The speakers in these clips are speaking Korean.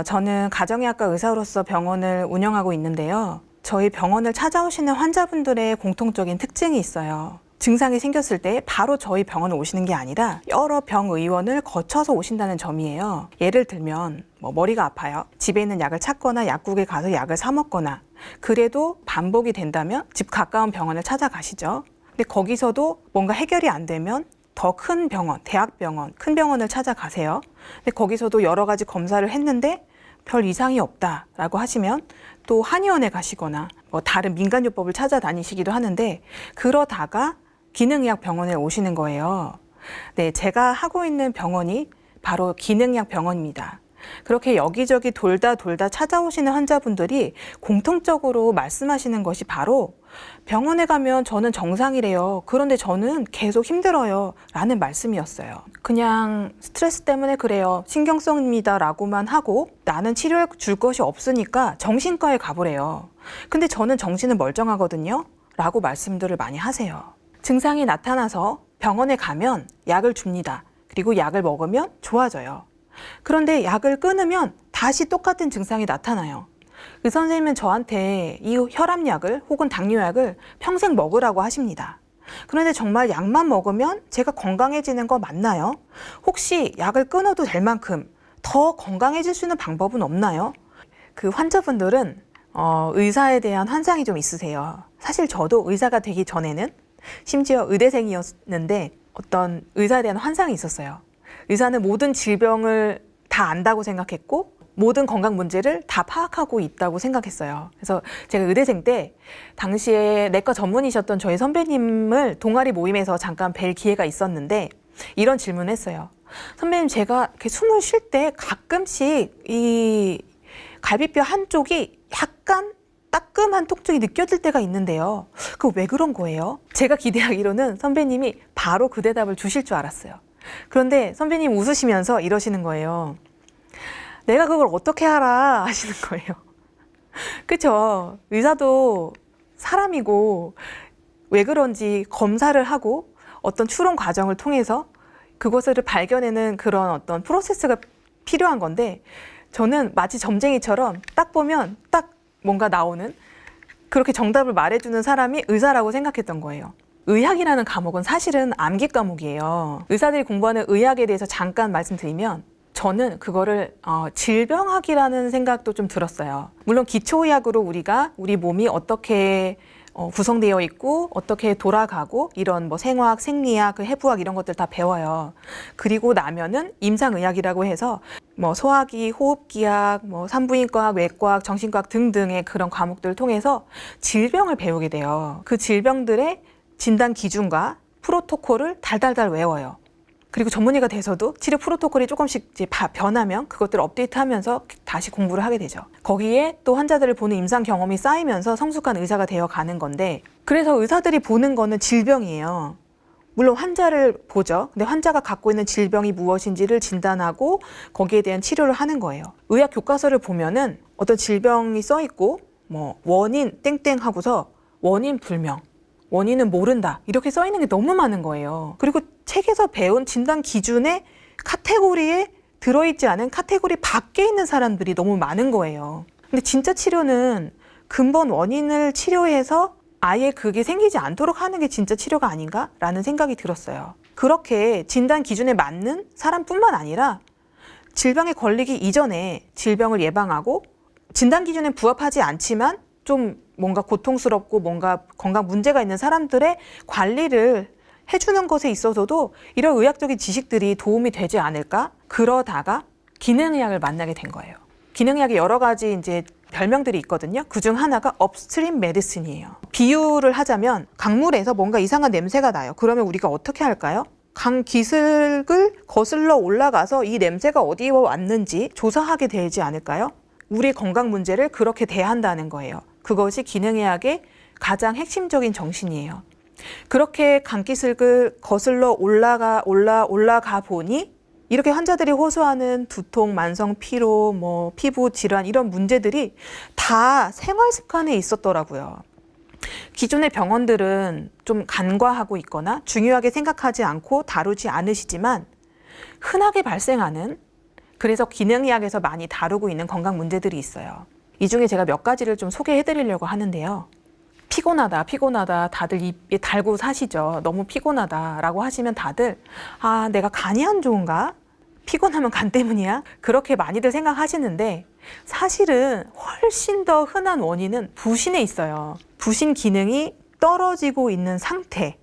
저는 가정의학과 의사로서 병원을 운영하고 있는데요. 저희 병원을 찾아오시는 환자분들의 공통적인 특징이 있어요. 증상이 생겼을 때 바로 저희 병원에 오시는 게 아니라 여러 병의원을 거쳐서 오신다는 점이에요. 예를 들면 머리가 아파요. 집에 있는 약을 찾거나 약국에 가서 약을 사 먹거나, 그래도 반복이 된다면 집 가까운 병원을 찾아가시죠. 근데 거기서도 뭔가 해결이 안 되면 더 큰 병원, 대학병원, 큰 병원을 찾아가세요. 근데 거기서도 여러 가지 검사를 했는데 별 이상이 없다라고 하시면 또 한의원에 가시거나 다른 민간요법을 찾아다니시기도 하는데, 그러다가 기능의학 병원에 오시는 거예요. 네, 제가 하고 있는 병원이 바로 기능의학 병원입니다. 그렇게 여기저기 돌다 찾아오시는 환자분들이 공통적으로 말씀하시는 것이 바로 병원에 가면 저는 정상이래요. 그런데 저는 계속 힘들어요. 라는 말씀이었어요. 그냥 스트레스 때문에 그래요. 신경성입니다. 라고만 하고 나는 치료해 줄 것이 없으니까 정신과에 가보래요. 근데 저는 정신은 멀쩡하거든요. 라고 말씀들을 많이 하세요. 증상이 나타나서 병원에 가면 약을 줍니다. 그리고 약을 먹으면 좋아져요. 그런데 약을 끊으면 다시 똑같은 증상이 나타나요. 그 선생님은 저한테 이 혈압약을 혹은 당뇨약을 평생 먹으라고 하십니다. 그런데 정말 약만 먹으면 제가 건강해지는 거 맞나요? 혹시 약을 끊어도 될 만큼 더 건강해질 수 있는 방법은 없나요? 그 환자분들은 의사에 대한 환상이 좀 있으세요. 사실 저도 의사가 되기 전에는 심지어 의대생이었는데 어떤 의사에 대한 환상이 있었어요. 의사는 모든 질병을 다 안다고 생각했고 모든 건강 문제를 다 파악하고 있다고 생각했어요. 그래서 제가 의대생 때 당시에 내과 전문의셨던 저희 선배님을 동아리 모임에서 잠깐 뵐 기회가 있었는데 이런 질문을 했어요. 선배님, 제가 이렇게 숨을 쉴 때 가끔씩 이 갈비뼈 한쪽이 약간 따끔한 통증이 느껴질 때가 있는데요. 그거 왜 그런 거예요? 제가 기대하기로는 선배님이 바로 그 대답을 주실 줄 알았어요. 그런데 선배님 웃으시면서 이러시는 거예요. 내가 그걸 어떻게 알아? 하시는 거예요. 그쵸? 의사도 사람이고 왜 그런지 검사를 하고 어떤 추론 과정을 통해서 그것을 발견해내는 그런 어떤 프로세스가 필요한 건데, 저는 마치 점쟁이처럼 딱 보면 딱 뭔가 나오는, 그렇게 정답을 말해주는 사람이 의사라고 생각했던 거예요. 의학이라는 과목은 사실은 암기 과목이에요. 의사들이 공부하는 의학에 대해서 잠깐 말씀드리면, 저는 그거를 질병학이라는 생각도 좀 들었어요. 물론 기초의학으로 우리가 우리 몸이 어떻게 구성되어 있고 어떻게 돌아가고 이런 생화학, 생리학, 해부학 이런 것들 다 배워요. 그리고 나면은 임상의학이라고 해서 소화기, 호흡기학, 산부인과학, 외과학, 정신과학 등등의 그런 과목들을 통해서 질병을 배우게 돼요. 그 질병들의 진단 기준과 프로토콜을 달달달 외워요. 그리고 전문의가 돼서도 치료 프로토콜이 조금씩 이제 변하면 그것들을 업데이트하면서 다시 공부를 하게 되죠. 거기에 또 환자들을 보는 임상 경험이 쌓이면서 성숙한 의사가 되어 가는 건데, 그래서 의사들이 보는 거는 질병이에요. 물론 환자를 보죠. 근데 환자가 갖고 있는 질병이 무엇인지를 진단하고 거기에 대한 치료를 하는 거예요. 의학 교과서를 보면은 어떤 질병이 써 있고 원인 땡땡 하고서 원인 불명, 원인은 모른다 이렇게 써 있는 게 너무 많은 거예요. 그리고 책에서 배운 진단 기준의 카테고리에 들어있지 않은 카테고리 밖에 있는 사람들이 너무 많은 거예요. 근데 진짜 치료는 근본 원인을 치료해서 아예 그게 생기지 않도록 하는 게 진짜 치료가 아닌가라는 생각이 들었어요. 그렇게 진단 기준에 맞는 사람뿐만 아니라 질병에 걸리기 이전에 질병을 예방하고 진단 기준에 부합하지 않지만 좀 뭔가 고통스럽고 뭔가 건강 문제가 있는 사람들의 관리를 해주는 것에 있어서도 이런 의학적인 지식들이 도움이 되지 않을까? 그러다가 기능의학을 만나게 된 거예요. 기능의학에 여러 가지 이제 별명들이 있거든요. 그중 하나가 업스트림 메디슨이에요. 비유를 하자면 강물에서 뭔가 이상한 냄새가 나요. 그러면 우리가 어떻게 할까요? 강 기슭을 거슬러 올라가서 이 냄새가 어디에 왔는지 조사하게 되지 않을까요? 우리 건강 문제를 그렇게 대한다는 거예요. 그것이 기능의학의 가장 핵심적인 정신이에요. 그렇게 강기슭을 거슬러 올라가 보니 이렇게 환자들이 호소하는 두통, 만성 피로, 피부 질환 이런 문제들이 다 생활 습관에 있었더라고요. 기존의 병원들은 좀 간과하고 있거나 중요하게 생각하지 않고 다루지 않으시지만 흔하게 발생하는 그래서 기능의학에서 많이 다루고 있는 건강 문제들이 있어요. 이 중에 제가 몇 가지를 좀 소개해 드리려고 하는데요. 피곤하다 다들 입에 달고 사시죠. 너무 피곤하다라고 하시면 다들 내가 간이 안 좋은가? 피곤하면 간 때문이야? 그렇게 많이들 생각하시는데 사실은 훨씬 더 흔한 원인은 부신에 있어요. 부신 기능이 떨어지고 있는 상태.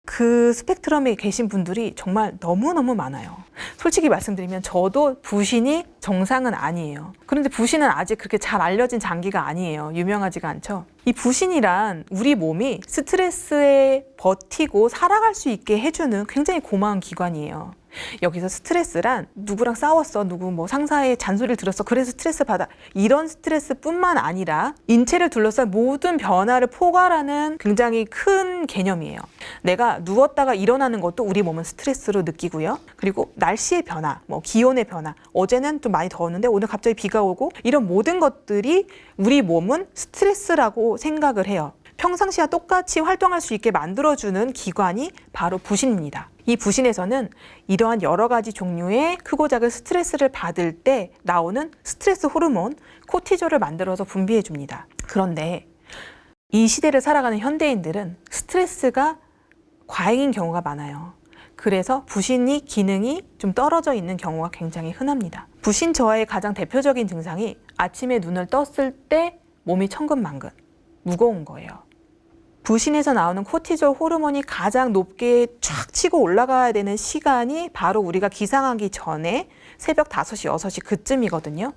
그 스펙트럼에 계신 분들이 정말 너무너무 많아요. 솔직히 말씀드리면 저도 부신이 정상은 아니에요. 그런데 부신은 아직 그렇게 잘 알려진 장기가 아니에요. 유명하지가 않죠. 이 부신이란 우리 몸이 스트레스에 버티고 살아갈 수 있게 해주는 굉장히 고마운 기관이에요. 여기서 스트레스란 누구랑 싸웠어, 누구 뭐 상사의 잔소리를 들었어, 그래서 스트레스 받아, 이런 스트레스뿐만 아니라 인체를 둘러싼 모든 변화를 포괄하는 굉장히 큰 개념이에요. 내가 누웠다가 일어나는 것도 우리 몸은 스트레스로 느끼고요. 그리고 날씨의 변화, 뭐 기온의 변화, 어제는 좀 많이 더웠는데 오늘 갑자기 비가 오고, 이런 모든 것들이 우리 몸은 스트레스라고 생각을 해요. 평상시와 똑같이 활동할 수 있게 만들어주는 기관이 바로 부신입니다. 이 부신에서는 이러한 여러 가지 종류의 크고 작은 스트레스를 받을 때 나오는 스트레스 호르몬 코티졸을 만들어서 분비해 줍니다. 그런데 이 시대를 살아가는 현대인들은 스트레스가 과잉인 경우가 많아요. 그래서 부신이 기능이 좀 떨어져 있는 경우가 굉장히 흔합니다. 부신 저하의 가장 대표적인 증상이 아침에 눈을 떴을 때 몸이 천근만근, 무거운 거예요. 부신에서 나오는 코티졸 호르몬이 가장 높게 쫙 치고 올라가야 되는 시간이 바로 우리가 기상하기 전에 새벽 5시, 6시 그쯤이거든요.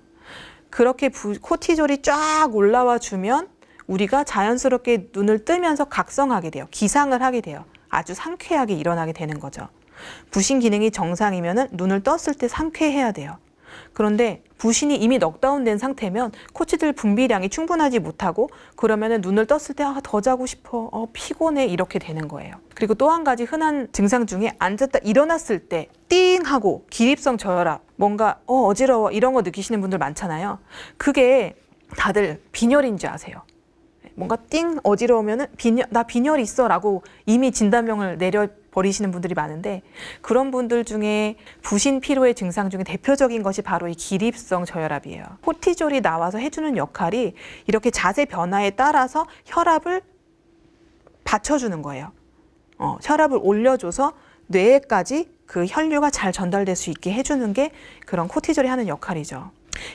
그렇게 코티졸이 쫙 올라와 주면 우리가 자연스럽게 눈을 뜨면서 각성하게 돼요. 기상을 하게 돼요. 아주 상쾌하게 일어나게 되는 거죠. 부신 기능이 정상이면 눈을 떴을 때 상쾌해야 돼요. 그런데 부신이 이미 넉다운된 상태면 코티졸 분비량이 충분하지 못하고, 그러면 눈을 떴을 때 더 자고 싶어, 피곤해, 이렇게 되는 거예요. 그리고 또 한 가지 흔한 증상 중에 앉았다 일어났을 때 띵 하고 기립성 저혈압, 뭔가 어지러워, 이런 거 느끼시는 분들 많잖아요. 그게 다들 빈혈인지 아세요? 뭔가 띵 어지러우면은 나 빈혈 있어 라고 이미 진단명을 내려버리시는 분들이 많은데, 그런 분들 중에 부신 피로의 증상 중에 대표적인 것이 바로 이 기립성 저혈압이에요. 코티졸이 나와서 해주는 역할이 이렇게 자세 변화에 따라서 혈압을 받쳐주는 거예요. 혈압을 올려줘서 뇌에까지 그 혈류가 잘 전달될 수 있게 해주는 게 그런 코티졸이 하는 역할이죠.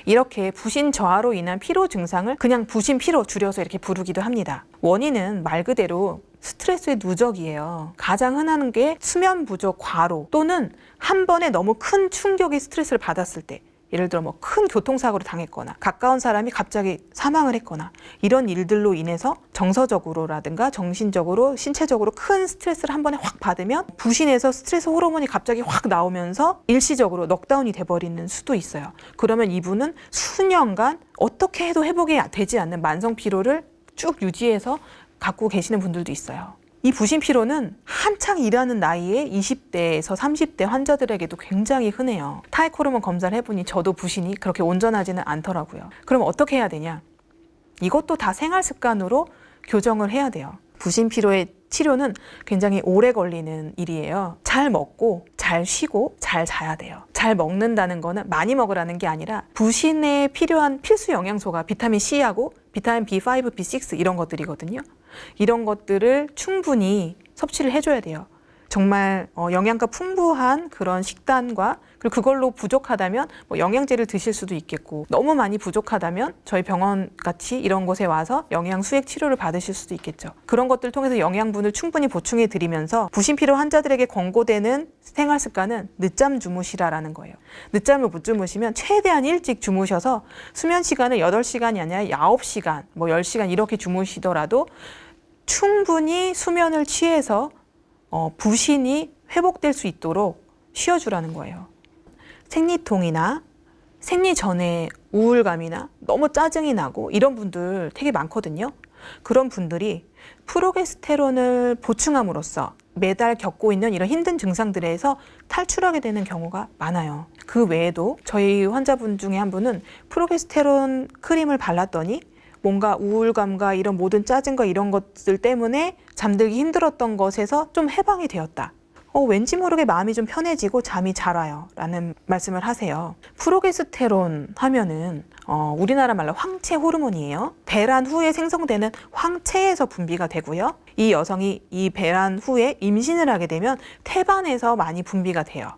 이렇게 부신 저하로 인한 피로 증상을 그냥 부신 피로 줄여서 이렇게 부르기도 합니다. 원인은 말 그대로 스트레스의 누적이에요. 가장 흔한 게 수면 부족, 과로, 또는 한 번에 너무 큰 충격이 스트레스를 받았을 때, 예를 들어 뭐 큰 교통사고를 당했거나 가까운 사람이 갑자기 사망을 했거나, 이런 일들로 인해서 정서적으로라든가 정신적으로, 신체적으로 큰 스트레스를 한 번에 확 받으면 부신에서 스트레스 호르몬이 갑자기 확 나오면서 일시적으로 넉다운이 돼버리는 수도 있어요. 그러면 이분은 수년간 어떻게 해도 회복이 되지 않는 만성 피로를 쭉 유지해서 갖고 계시는 분들도 있어요. 이 부신 피로는 한창 일하는 나이에 20대에서 30대 환자들에게도 굉장히 흔해요. 타액 호르몬 검사를 해보니 저도 부신이 그렇게 온전하지는 않더라고요. 그럼 어떻게 해야 되냐? 이것도 다 생활 습관으로 교정을 해야 돼요. 부신 피로의 치료는 굉장히 오래 걸리는 일이에요. 잘 먹고 잘 쉬고 잘 자야 돼요. 잘 먹는다는 거는 많이 먹으라는 게 아니라 부신에 필요한 필수 영양소가 비타민 C하고 비타민 B5, B6 이런 것들이거든요. 이런 것들을 충분히 섭취를 해줘야 돼요. 정말 영양가 풍부한 그런 식단과, 그리고 그걸로 부족하다면 뭐 영양제를 드실 수도 있겠고, 너무 많이 부족하다면 저희 병원 같이 이런 곳에 와서 영양 수액 치료를 받으실 수도 있겠죠. 그런 것들을 통해서 영양분을 충분히 보충해 드리면서 부신 피로 환자들에게 권고되는 생활 습관은 늦잠 주무시라라는 거예요. 늦잠을 못 주무시면 최대한 일찍 주무셔서 수면 시간을 8시간이 아니라 9시간, 뭐 10시간 이렇게 주무시더라도 충분히 수면을 취해서 부신이 회복될 수 있도록 쉬어주라는 거예요. 생리통이나 생리 전에 우울감이나 너무 짜증이 나고 이런 분들 되게 많거든요. 그런 분들이 프로게스테론을 보충함으로써 매달 겪고 있는 이런 힘든 증상들에서 탈출하게 되는 경우가 많아요. 그 외에도 저희 환자분 중에 한 분은 프로게스테론 크림을 발랐더니 뭔가 우울감과 이런 모든 짜증과 이런 것들 때문에 잠들기 힘들었던 것에서 좀 해방이 되었다. 왠지 모르게 마음이 좀 편해지고 잠이 잘 와요 라는 말씀을 하세요. 프로게스테론 하면은 우리나라 말로 황체 호르몬이에요. 배란 후에 생성되는 황체에서 분비가 되고요. 이 여성이 이 배란 후에 임신을 하게 되면 태반에서 많이 분비가 돼요.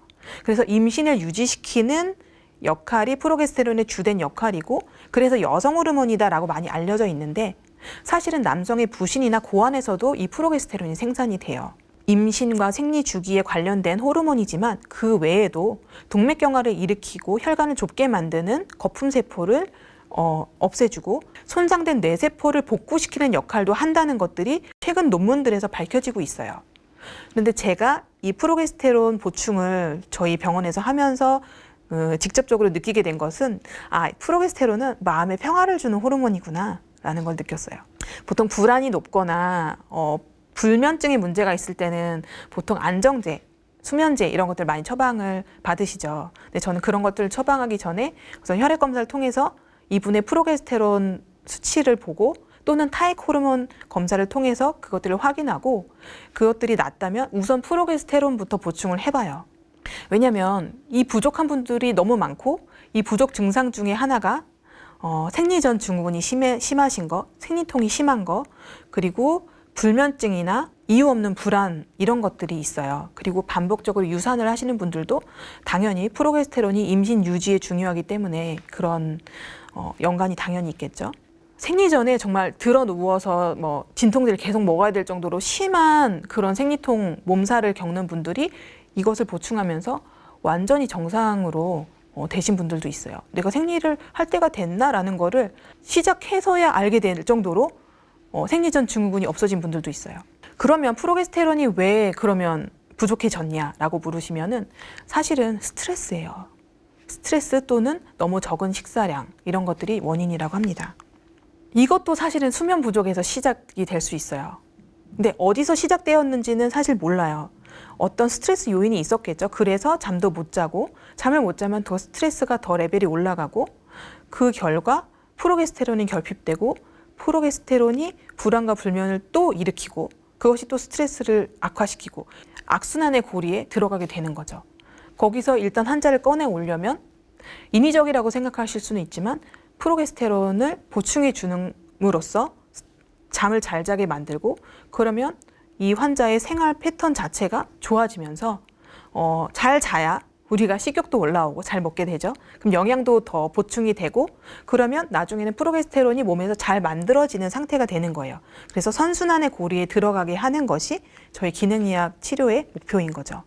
그래서 임신을 유지시키는 역할이 프로게스테론의 주된 역할이고, 그래서 여성 호르몬이다라고 많이 알려져 있는데, 사실은 남성의 부신이나 고환에서도 이 프로게스테론이 생산이 돼요. 임신과 생리 주기에 관련된 호르몬이지만 그 외에도 동맥경화를 일으키고 혈관을 좁게 만드는 거품세포를 없애주고 손상된 뇌세포를 복구시키는 역할도 한다는 것들이 최근 논문들에서 밝혀지고 있어요. 그런데 제가 이 프로게스테론 보충을 저희 병원에서 하면서 직접적으로 느끼게 된 것은 프로게스테론은 마음의 평화를 주는 호르몬이구나 라는 걸 느꼈어요. 보통 불안이 높거나 불면증의 문제가 있을 때는 보통 안정제, 수면제 이런 것들 많이 처방을 받으시죠. 근데 저는 그런 것들을 처방하기 전에 우선 혈액 검사를 통해서 이분의 프로게스테론 수치를 보고 또는 타액 호르몬 검사를 통해서 그것들을 확인하고 그것들이 낮다면 우선 프로게스테론부터 보충을 해봐요. 왜냐하면 이 부족한 분들이 너무 많고 이 부족 증상 중에 하나가 생리전 증후군이 심하신 거, 생리통이 심한 거, 그리고 불면증이나 이유 없는 불안 이런 것들이 있어요. 그리고 반복적으로 유산을 하시는 분들도 당연히 프로게스테론이 임신 유지에 중요하기 때문에 그런 연관이 당연히 있겠죠. 생리전에 정말 들어 누워서 진통제를 계속 먹어야 될 정도로 심한 그런 생리통 몸살을 겪는 분들이 이것을 보충하면서 완전히 정상으로 되신 분들도 있어요. 내가 생리를 할 때가 됐나라는 거를 시작해서야 알게 될 정도로 생리전 증후군이 없어진 분들도 있어요. 그러면 프로게스테론이 왜 그러면 부족해졌냐라고 물으시면은 사실은 스트레스예요. 스트레스 또는 너무 적은 식사량 이런 것들이 원인이라고 합니다. 이것도 사실은 수면 부족에서 시작이 될 수 있어요. 근데 어디서 시작되었는지는 사실 몰라요. 어떤 스트레스 요인이 있었겠죠. 그래서 잠도 못 자고 잠을 못 자면 더 스트레스가 더 레벨이 올라가고 그 결과 프로게스테론이 결핍되고 프로게스테론이 불안과 불면을 또 일으키고 그것이 또 스트레스를 악화시키고 악순환의 고리에 들어가게 되는 거죠. 거기서 일단 환자를 꺼내 오려면 인위적이라고 생각하실 수는 있지만 프로게스테론을 보충해 주는으로써 잠을 잘 자게 만들고 그러면 이 환자의 생활 패턴 자체가 좋아지면서 잘 자야 우리가 식욕도 올라오고 잘 먹게 되죠. 그럼 영양도 더 보충이 되고 그러면 나중에는 프로게스테론이 몸에서 잘 만들어지는 상태가 되는 거예요. 그래서 선순환의 고리에 들어가게 하는 것이 저희 기능의학 치료의 목표인 거죠.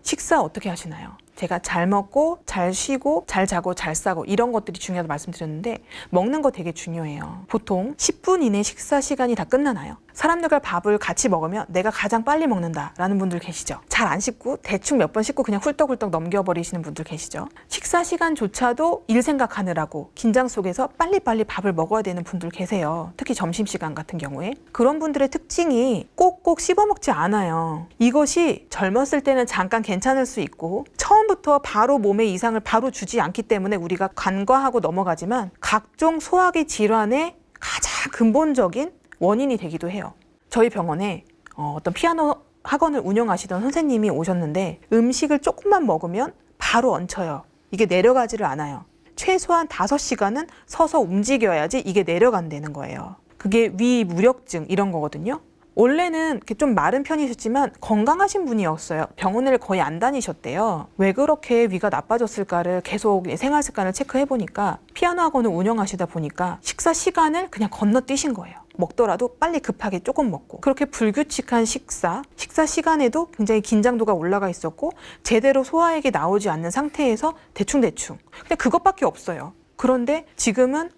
식사 어떻게 하시나요? 제가 잘 먹고 잘 쉬고 잘 자고 잘 싸고 이런 것들이 중요하다고 말씀드렸는데 먹는 거 되게 중요해요. 보통 10분 이내 식사 시간이 다 끝나나요? 사람들과 밥을 같이 먹으면 내가 가장 빨리 먹는다라는 분들 계시죠. 잘 안 씻고 대충 몇 번 씻고 그냥 훌떡훌떡 넘겨버리시는 분들 계시죠. 식사 시간조차도 일 생각하느라고 긴장 속에서 빨리빨리 밥을 먹어야 되는 분들 계세요. 특히 점심시간 같은 경우에. 그런 분들의 특징이 꼭꼭 씹어먹지 않아요. 이것이 젊었을 때는 잠깐 괜찮을 수 있고 처음부터 바로 몸에 이상을 바로 주지 않기 때문에 우리가 간과하고 넘어가지만 각종 소화기 질환의 가장 근본적인 원인이 되기도 해요. 저희 병원에 어떤 피아노 학원을 운영하시던 선생님이 오셨는데 음식을 조금만 먹으면 바로 얹혀요. 이게 내려가지를 않아요. 최소한 5시간은 서서 움직여야지 이게 내려간다는 거예요. 그게 위무력증 이런 거거든요. 원래는 이렇게 좀 마른 편이셨지만 건강하신 분이었어요. 병원을 거의 안 다니셨대요. 왜 그렇게 위가 나빠졌을까를 계속 생활 습관을 체크해 보니까 피아노 학원을 운영하시다 보니까 식사 시간을 그냥 건너뛰신 거예요. 먹더라도 빨리 급하게 조금 먹고 그렇게 불규칙한 식사 시간에도 굉장히 긴장도가 올라가 있었고 제대로 소화액이 나오지 않는 상태에서 대충대충 근데 그것밖에 없어요. 그런데 지금은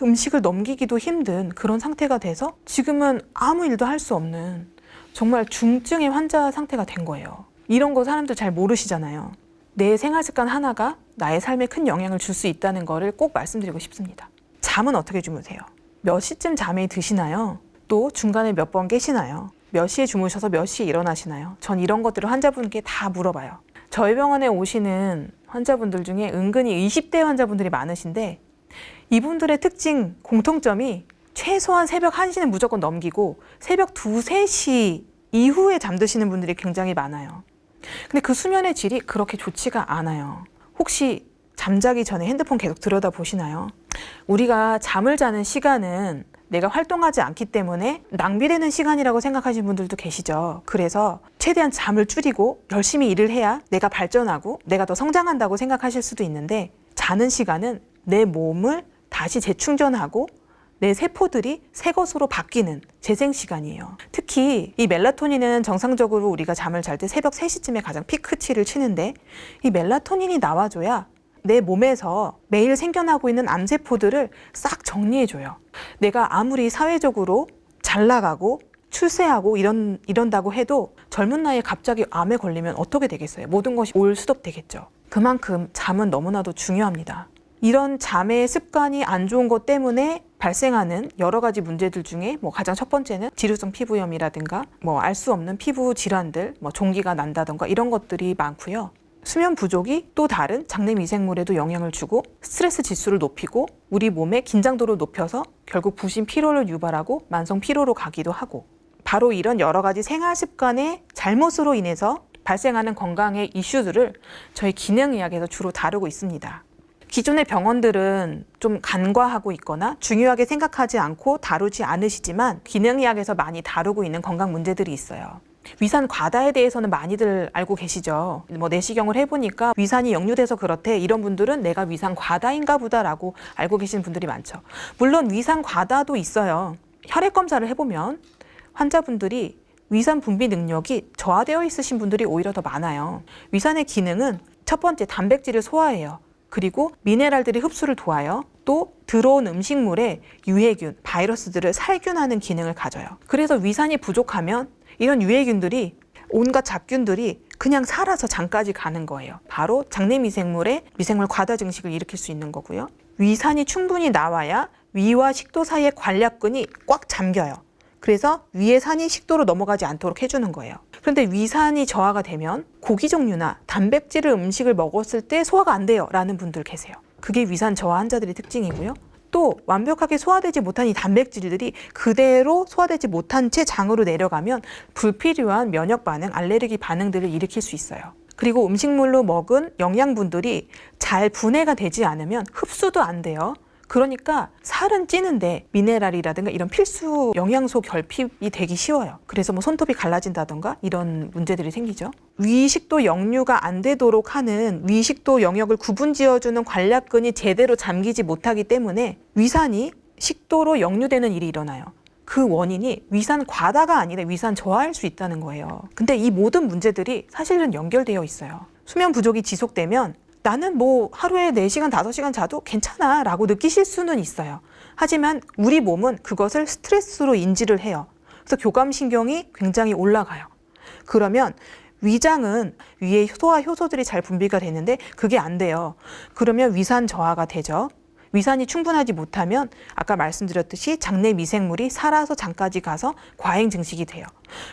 음식을 넘기기도 힘든 그런 상태가 돼서 지금은 아무 일도 할 수 없는 정말 중증의 환자 상태가 된 거예요. 이런 거 사람들 잘 모르시잖아요. 내 생활 습관 하나가 나의 삶에 큰 영향을 줄 수 있다는 거를 꼭 말씀드리고 싶습니다. 잠은 어떻게 주무세요? 몇 시쯤 잠이 드시나요? 또 중간에 몇 번 깨시나요? 몇 시에 주무셔서 몇 시에 일어나시나요? 전 이런 것들을 환자분께 다 물어봐요. 저희 병원에 오시는 환자분들 중에 은근히 20대 환자분들이 많으신데 이분들의 공통점이 최소한 새벽 1시는 무조건 넘기고 새벽 2, 3시 이후에 잠드시는 분들이 굉장히 많아요. 근데 그 수면의 질이 그렇게 좋지가 않아요. 혹시 잠자기 전에 핸드폰 계속 들여다보시나요? 우리가 잠을 자는 시간은 내가 활동하지 않기 때문에 낭비되는 시간이라고 생각하시는 분들도 계시죠. 그래서 최대한 잠을 줄이고 열심히 일을 해야 내가 발전하고 내가 더 성장한다고 생각하실 수도 있는데, 자는 시간은 내 몸을 다시 재충전하고 내 세포들이 새 것으로 바뀌는 재생 시간이에요. 특히 이 멜라토닌은 정상적으로 우리가 잠을 잘 때 새벽 3시쯤에 가장 피크치를 치는데, 이 멜라토닌이 나와줘야 내 몸에서 매일 생겨나고 있는 암세포들을 싹 정리해줘요. 내가 아무리 사회적으로 잘 나가고 출세하고 이런다고 해도 젊은 나이에 갑자기 암에 걸리면 어떻게 되겠어요? 모든 것이 올스톱되겠죠. 그만큼 잠은 너무나도 중요합니다. 이런 잠의 습관이 안 좋은 것 때문에 발생하는 여러 가지 문제들 중에 가장 첫 번째는 지루성 피부염이라든가 알 수 없는 피부 질환들, 종기가 난다든가 이런 것들이 많고요. 수면 부족이 또 다른 장내 미생물에도 영향을 주고 스트레스 지수를 높이고 우리 몸의 긴장도를 높여서 결국 부신 피로를 유발하고 만성 피로로 가기도 하고, 바로 이런 여러 가지 생활 습관의 잘못으로 인해서 발생하는 건강의 이슈들을 저희 기능의학에서 주로 다루고 있습니다. 기존의 병원들은 좀 간과하고 있거나 중요하게 생각하지 않고 다루지 않으시지만 기능의학에서 많이 다루고 있는 건강 문제들이 있어요. 위산 과다에 대해서는 많이들 알고 계시죠. 내시경을 해보니까 위산이 역류돼서 그렇대, 이런 분들은 내가 위산 과다인가 보다라고 알고 계시는 분들이 많죠. 물론 위산 과다도 있어요. 혈액 검사를 해보면 환자분들이 위산 분비 능력이 저하되어 있으신 분들이 오히려 더 많아요. 위산의 기능은 첫 번째 단백질을 소화해요. 그리고 미네랄들이 흡수를 도와요. 또 들어온 음식물에 유해균, 바이러스들을 살균하는 기능을 가져요. 그래서 위산이 부족하면 이런 유해균들이, 온갖 잡균들이 그냥 살아서 장까지 가는 거예요. 바로 장내 미생물의 미생물 과다 증식을 일으킬 수 있는 거고요. 위산이 충분히 나와야 위와 식도 사이의 관략근이 꽉 잠겨요. 그래서 위의 산이 식도로 넘어가지 않도록 해주는 거예요. 그런데 위산이 저하가 되면 고기 종류나 단백질을 음식을 먹었을 때 소화가 안 돼요 라는 분들 계세요. 그게 위산 저하 환자들의 특징이고요. 또 완벽하게 소화되지 못한 이 단백질들이 그대로 소화되지 못한 채 장으로 내려가면 불필요한 면역 반응, 알레르기 반응들을 일으킬 수 있어요. 그리고 음식물로 먹은 영양분들이 잘 분해가 되지 않으면 흡수도 안 돼요. 그러니까 살은 찌는데 미네랄이라든가 이런 필수 영양소 결핍이 되기 쉬워요. 그래서 손톱이 갈라진다던가 이런 문제들이 생기죠. 위식도 역류가 안 되도록 하는 위식도 영역을 구분지어주는 관략근이 제대로 잠기지 못하기 때문에 위산이 식도로 역류되는 일이 일어나요. 그 원인이 위산 과다가 아니라 위산 저하일 수 있다는 거예요. 근데 이 모든 문제들이 사실은 연결되어 있어요. 수면 부족이 지속되면 나는 하루에 4시간, 5시간 자도 괜찮아 라고 느끼실 수는 있어요. 하지만 우리 몸은 그것을 스트레스로 인지를 해요. 그래서 교감신경이 굉장히 올라가요. 그러면 위장은 위에 소화 효소들이 잘 분비가 되는데 그게 안 돼요. 그러면 위산 저하가 되죠. 위산이 충분하지 못하면 아까 말씀드렸듯이 장내 미생물이 살아서 장까지 가서 과잉 증식이 돼요.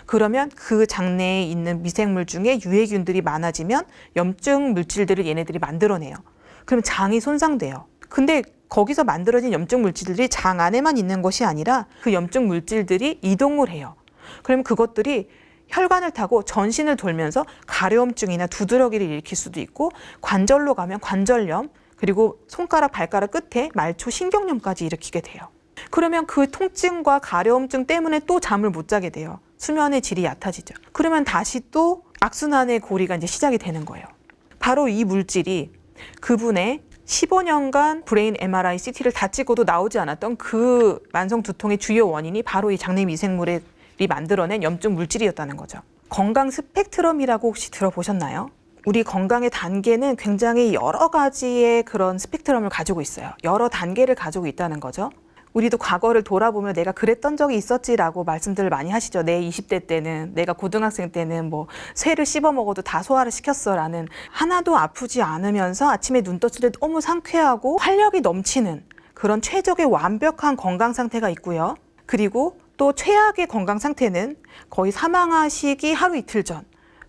그러면 그 장내에 있는 미생물 중에 유해균들이 많아지면 염증 물질들을 얘네들이 만들어내요. 그럼 장이 손상돼요. 근데 거기서 만들어진 염증 물질들이 장 안에만 있는 것이 아니라 그 염증 물질들이 이동을 해요. 그러면 그것들이 혈관을 타고 전신을 돌면서 가려움증이나 두드러기를 일으킬 수도 있고, 관절로 가면 관절염, 그리고 손가락, 발가락 끝에 말초 신경염까지 일으키게 돼요. 그러면 그 통증과 가려움증 때문에 또 잠을 못 자게 돼요. 수면의 질이 얕아지죠. 그러면 다시 또 악순환의 고리가 이제 시작이 되는 거예요. 바로 이 물질이 그분의 15년간 브레인 MRI, CT를 다 찍어도 나오지 않았던 그 만성 두통의 주요 원인이 바로 이 장내 미생물이 만들어낸 염증 물질이었다는 거죠. 건강 스펙트럼이라고 혹시 들어보셨나요? 우리 건강의 단계는 굉장히 여러 가지의 그런 스펙트럼을 가지고 있어요. 여러 단계를 가지고 있다는 거죠. 우리도 과거를 돌아보면 내가 그랬던 적이 있었지라고 말씀들을 많이 하시죠. 내 20대 때는, 내가 고등학생 때는 쇠를 씹어 먹어도 다 소화를 시켰어라는, 하나도 아프지 않으면서 아침에 눈 떴을 때 너무 상쾌하고 활력이 넘치는 그런 최적의 완벽한 건강 상태가 있고요. 그리고 또 최악의 건강 상태는 거의 사망하시기 하루 이틀 전,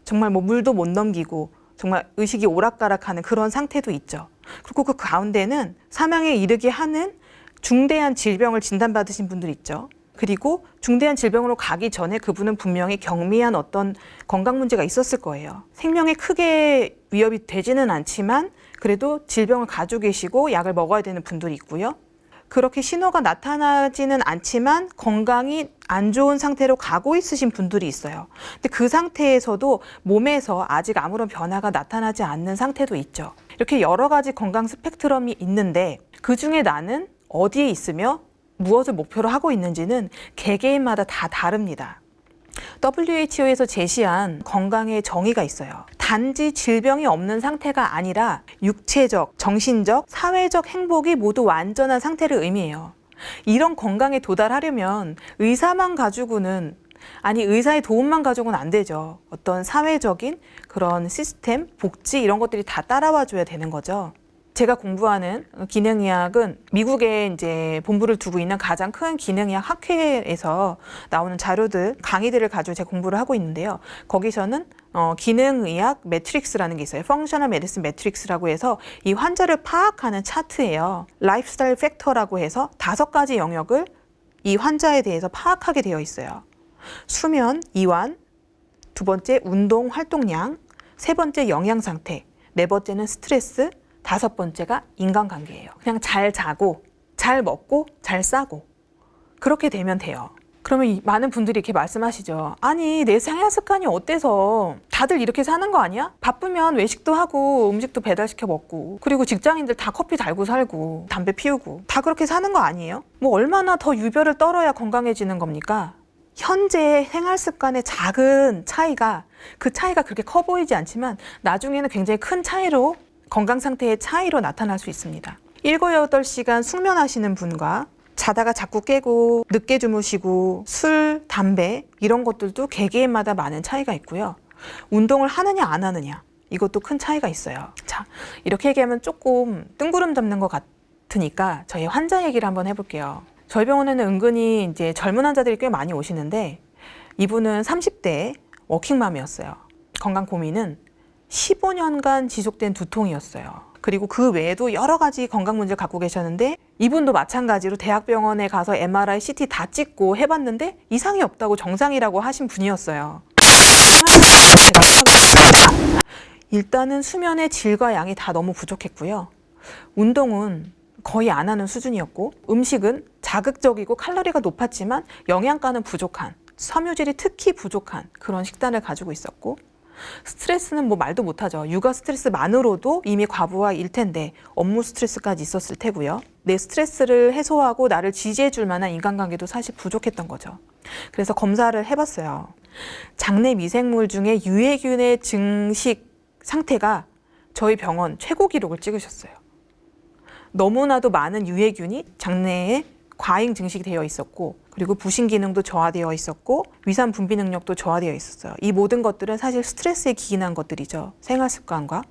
정말 물도 못 넘기고 정말 의식이 오락가락하는 그런 상태도 있죠. 그리고 그 가운데는 사망에 이르게 하는 중대한 질병을 진단받으신 분들 있죠. 그리고 중대한 질병으로 가기 전에 그분은 분명히 경미한 어떤 건강 문제가 있었을 거예요. 생명에 크게 위협이 되지는 않지만 그래도 질병을 가지고 계시고 약을 먹어야 되는 분들이 있고요. 그렇게 신호가 나타나지는 않지만 건강이 안 좋은 상태로 가고 있으신 분들이 있어요. 근데 그 상태에서도 몸에서 아직 아무런 변화가 나타나지 않는 상태도 있죠. 이렇게 여러 가지 건강 스펙트럼이 있는데 그중에 나는 어디에 있으며 무엇을 목표로 하고 있는지는 개개인마다 다 다릅니다. WHO에서 제시한 건강의 정의가 있어요. 단지 질병이 없는 상태가 아니라 육체적, 정신적, 사회적 행복이 모두 완전한 상태를 의미해요. 이런 건강에 도달하려면 의사만 가지고는, 아니 의사의 도움만 가지고는 안 되죠. 어떤 사회적인 그런 시스템, 복지 이런 것들이 다 따라와 줘야 되는 거죠. 제가 공부하는 기능의학은 미국에 이제 본부를 두고 있는 가장 큰 기능의학 학회에서 나오는 자료들, 강의들을 가지고 제가 공부를 하고 있는데요. 거기서는 기능의학 매트릭스라는 게 있어요. 펑셔널 메디슨 매트릭스라고 해서 이 환자를 파악하는 차트예요. 라이프스타일 팩터라고 해서 5가지 영역을 이 환자에 대해서 파악하게 되어 있어요. 수면, 이완, 2번째 운동 활동량, 3번째 영양 상태, 4번째는 스트레스, 5번째가 인간관계예요. 그냥 잘 자고, 잘 먹고, 잘 싸고 그렇게 되면 돼요. 그러면 많은 분들이 이렇게 말씀하시죠. 아니 내 생활 습관이 어때서 다들 이렇게 사는 거 아니야? 바쁘면 외식도 하고 음식도 배달시켜 먹고 그리고 직장인들 다 커피 달고 살고 담배 피우고 다 그렇게 사는 거 아니에요? 뭐 얼마나 더 유별을 떨어야 건강해지는 겁니까? 현재의 생활 습관의 작은 차이가, 그 차이가 그렇게 커 보이지 않지만 나중에는 굉장히 큰 차이로, 건강 상태의 차이로 나타날 수 있습니다. 7, 8시간 숙면하시는 분과 자다가 자꾸 깨고 늦게 주무시고 술, 담배 이런 것들도 개개인마다 많은 차이가 있고요. 운동을 하느냐 안 하느냐 이것도 큰 차이가 있어요. 자, 이렇게 얘기하면 조금 뜬구름 잡는 것 같으니까 저희 환자 얘기를 한번 해볼게요. 저희 병원에는 은근히 이제 젊은 환자들이 꽤 많이 오시는데 이분은 30대 워킹맘이었어요. 건강 고민은 15년간 지속된 두통이었어요. 그리고 그 외에도 여러 가지 건강 문제를 갖고 계셨는데 이분도 마찬가지로 대학병원에 가서 MRI, CT 다 찍고 해봤는데 이상이 없다고 정상이라고 하신 분이었어요. 일단은 수면의 질과 양이 다 너무 부족했고요. 운동은 거의 안 하는 수준이었고 음식은 자극적이고 칼로리가 높았지만 영양가는 부족한, 섬유질이 특히 부족한 그런 식단을 가지고 있었고 스트레스는 뭐 말도 못하죠. 육아 스트레스만으로도 이미 과부하일 텐데 업무 스트레스까지 있었을 테고요. 내 스트레스를 해소하고 나를 지지해 줄 만한 인간관계도 사실 부족했던 거죠. 그래서 검사를 해봤어요. 장내 미생물 중에 유해균의 증식 상태가 저희 병원 최고 기록을 찍으셨어요. 너무나도 많은 유해균이 장내에 과잉 증식이 되어 있었고 그리고 부신 기능도 저하되어 있었고 위산 분비 능력도 저하되어 있었어요. 이 모든 것들은 사실 스트레스에 기인한 것들이죠. 생활 습관과.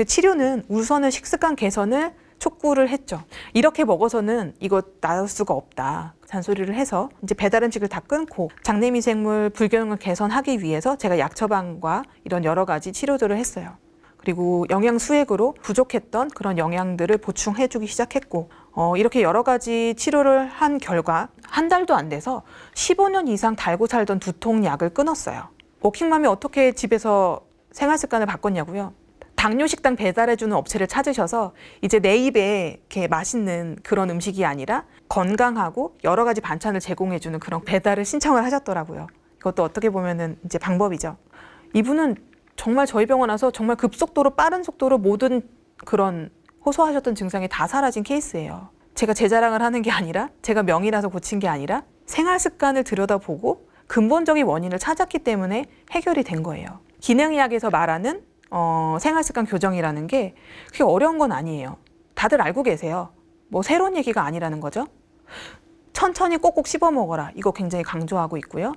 치료는 우선은 식습관 개선을 촉구를 했죠. 이렇게 먹어서는 이거 나을 수가 없다. 잔소리를 해서 이제 배달 음식을 다 끊고 장내 미생물 불균형을 개선하기 위해서 제가 약 처방과 이런 여러 가지 치료들을 했어요. 그리고 영양 수액으로 부족했던 그런 영양들을 보충해주기 시작했고 이렇게 여러 가지 치료를 한 결과 한 달도 안 돼서 15년 이상 달고 살던 두통약을 끊었어요. 워킹맘이 어떻게 집에서 생활 습관을 바꿨냐고요? 당뇨 식당 배달해주는 업체를 찾으셔서 이제 내 입에 이렇게 맛있는 그런 음식이 아니라 건강하고 여러 가지 반찬을 제공해주는 그런 배달을 신청을 하셨더라고요. 이것도 어떻게 보면은 이제 방법이죠. 이분은 정말 저희 병원 와서 정말 급속도로 빠른 속도로 모든 그런 호소하셨던 증상이 다 사라진 케이스예요. 제가 제 자랑을 하는 게 아니라 제가 명의라서 고친 게 아니라 생활 습관을 들여다보고 근본적인 원인을 찾았기 때문에 해결이 된 거예요. 기능의학에서 말하는 생활 습관 교정이라는 게 그게 어려운 건 아니에요. 다들 알고 계세요. 뭐 새로운 얘기가 아니라는 거죠. 천천히 꼭꼭 씹어 먹어라. 이거 굉장히 강조하고 있고요.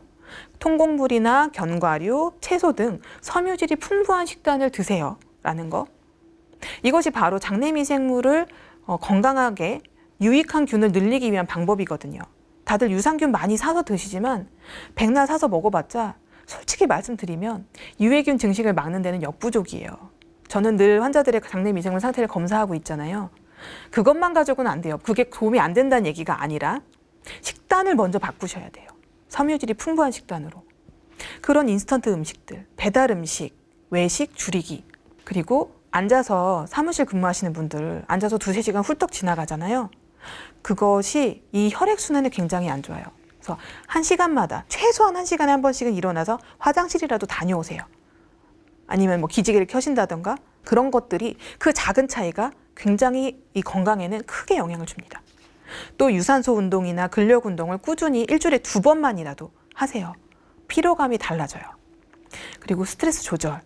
통곡물이나 견과류, 채소 등 섬유질이 풍부한 식단을 드세요 라는 거. 이것이 바로 장내 미생물을 건강하게 유익한 균을 늘리기 위한 방법이거든요. 다들 유산균 많이 사서 드시지만 백날 사서 먹어봤자 솔직히 말씀드리면 유해균 증식을 막는 데는 역부족이에요. 저는 늘 환자들의 장내 미생물 상태를 검사하고 있잖아요. 그것만 가지고는 안 돼요. 그게 도움이 안 된다는 얘기가 아니라 식단을 먼저 바꾸셔야 돼요. 섬유질이 풍부한 식단으로. 그런 인스턴트 음식들, 배달 음식, 외식 줄이기. 그리고 앉아서 사무실 근무하시는 분들 앉아서 2-3시간 훌떡 지나가잖아요. 그것이 이 혈액순환에 굉장히 안 좋아요. 그래서 1시간마다 최소한 1시간에 한 번씩은 일어나서 화장실이라도 다녀오세요. 아니면 뭐 기지개를 켜신다던가 그런 것들이 그 작은 차이가 굉장히 이 건강에는 크게 영향을 줍니다. 또 유산소 운동이나 근력 운동을 꾸준히 일주일에 2번만이라도 하세요. 피로감이 달라져요. 그리고 스트레스 조절.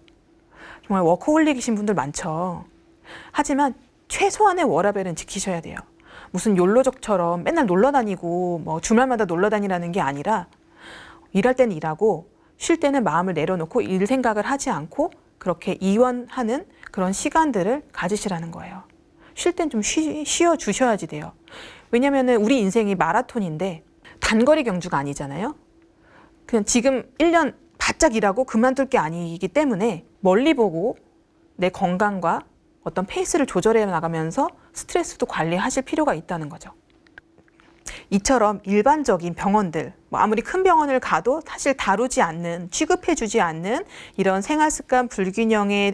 정말 워커홀릭이신 분들 많죠. 하지만 최소한의 워라밸은 지키셔야 돼요. 무슨 욜로족처럼 맨날 놀러 다니고 뭐 주말마다 놀러 다니라는 게 아니라 일할 때는 일하고 쉴 때는 마음을 내려놓고 일 생각을 하지 않고 그렇게 이완하는 그런 시간들을 가지시라는 거예요. 쉴 땐 좀 쉬어 주셔야지 돼요. 왜냐면은 우리 인생이 마라톤인데 단거리 경주가 아니잖아요. 그냥 지금 1년 바짝 일하고 그만둘 게 아니기 때문에 멀리 보고 내 건강과 어떤 페이스를 조절해 나가면서 스트레스도 관리하실 필요가 있다는 거죠. 이처럼 일반적인 병원들, 아무리 큰 병원을 가도 사실 다루지 않는, 취급해주지 않는 이런 생활습관 불균형에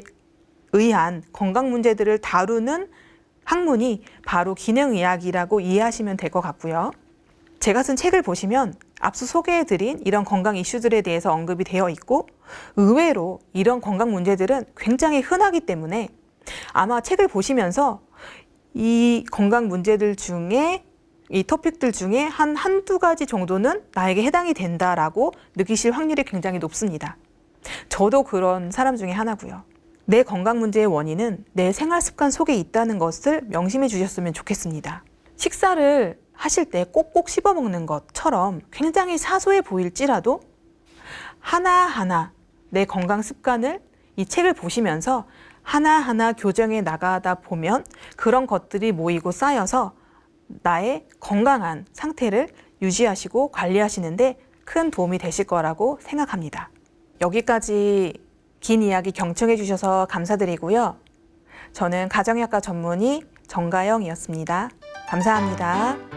의한 건강 문제들을 다루는 학문이 바로 기능의학이라고 이해하시면 될 것 같고요. 제가 쓴 책을 보시면 앞서 소개해드린 이런 건강 이슈들에 대해서 언급이 되어 있고 의외로 이런 건강 문제들은 굉장히 흔하기 때문에 아마 책을 보시면서 이 건강 문제들 중에 이 토픽들 중에 한두 가지 정도는 나에게 해당이 된다라고 느끼실 확률이 굉장히 높습니다. 저도 그런 사람 중에 하나고요. 내 건강 문제의 원인은 내 생활 습관 속에 있다는 것을 명심해 주셨으면 좋겠습니다. 식사를 하실 때 꼭꼭 씹어 먹는 것처럼 굉장히 사소해 보일지라도 하나하나 내 건강 습관을 이 책을 보시면서 하나하나 교정해 나가다 보면 그런 것들이 모이고 쌓여서 나의 건강한 상태를 유지하시고 관리하시는데 큰 도움이 되실 거라고 생각합니다. 여기까지 긴 이야기 경청해 주셔서 감사드리고요. 저는 가정의학과 전문의 정가영이었습니다. 감사합니다.